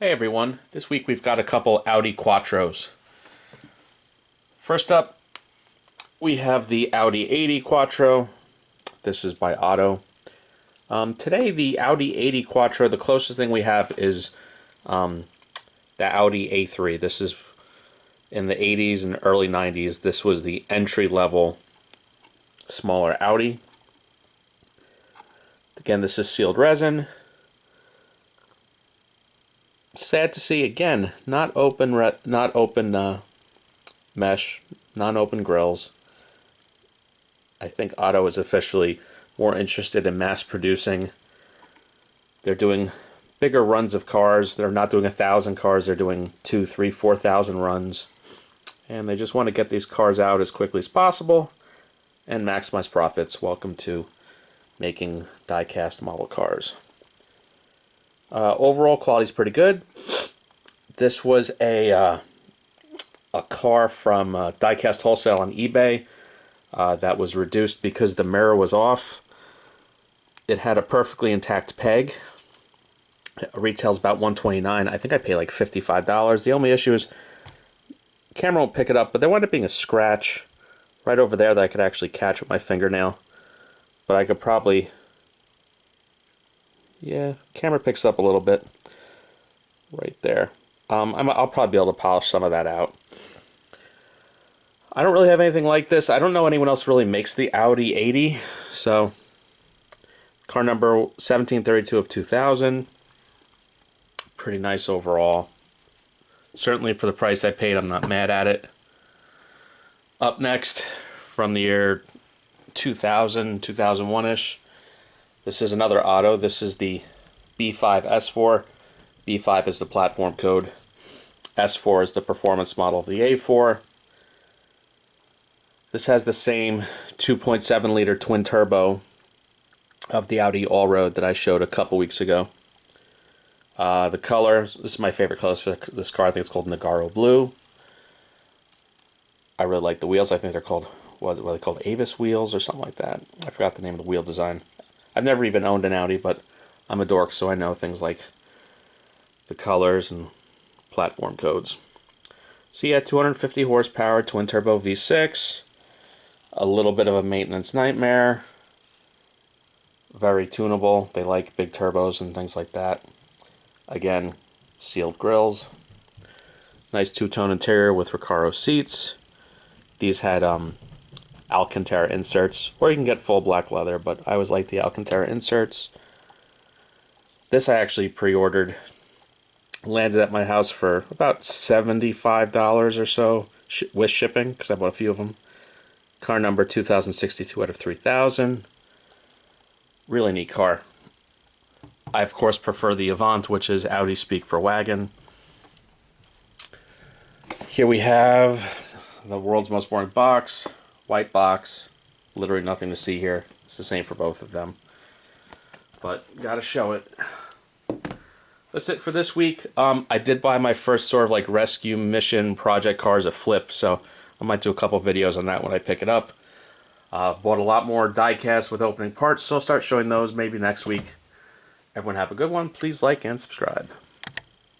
Hey everyone, this week we've got a couple Audi Quattros. First up, we have the Audi 80 Quattro. This is by Otto. Today the Audi 80 Quattro, the closest thing we have is the Audi A3. This is in the 80s and early 90s. This was the entry-level smaller Audi. Again, this is sealed resin. Sad to see, again, not open mesh, non-open grills. I think Otto is officially more interested in mass producing. They're doing bigger runs of cars. They're not doing 1,000 cars. They're doing 2,000, 3,000, 4,000 runs. And they just want to get these cars out as quickly as possible and maximize profits. Welcome to making die-cast model cars. Overall quality is pretty good. This was a car from Diecast Wholesale on eBay that was reduced because the mirror was off. It had a perfectly intact peg. It retails about $129. I think I paid like $55. The only issue is camera won't pick it up, but there wound up being a scratch right over there that I could actually catch with my fingernail. But I could probably... Yeah, camera picks up a little bit right there. I'll probably be able to polish some of that out. I don't really have anything like this. I don't know anyone else really makes the Audi 80. So, car number 1732 of 2000. Pretty nice overall. Certainly for the price I paid, I'm not mad at it. Up next, from the year 2000, 2001-ish. This is another Otto. This is the B5 S4. B5 is the platform code. S4 is the performance model of the A4. This has the same 2.7 liter twin turbo of the Audi Allroad that I showed a couple weeks ago. The color, this is my favorite color for this car. I think it's called Nogaro Blue. I really like the wheels. I think they're called, what are they called? Avis wheels or something like that. I forgot the name of the wheel design. I've never even owned an Audi, but I'm a dork, so I know things like the colors and platform codes. So yeah, 250 horsepower, twin turbo V6, a little bit of a maintenance nightmare, very tunable. They like big turbos and things like that. Again, sealed grills, nice two-tone interior with Recaro seats. These had Alcantara inserts, or you can get full black leather, but I always like the Alcantara inserts. This I actually pre-ordered. Landed at my house for about $75 or so with shipping, because I bought a few of them. Car number 2062 out of 3000. Really neat car. I, of course, prefer the Avant, which is Audi speak for wagon. Here we have the world's most boring box. White box. Literally nothing to see here. It's the same for both of them. But, gotta show it. That's it for this week. I did buy my first sort of like rescue mission project cars at Flip, so I might do a couple videos on that when I pick it up. Bought a lot more die-cast with opening parts, so I'll start showing those maybe next week. Everyone have a good one. Please like and subscribe.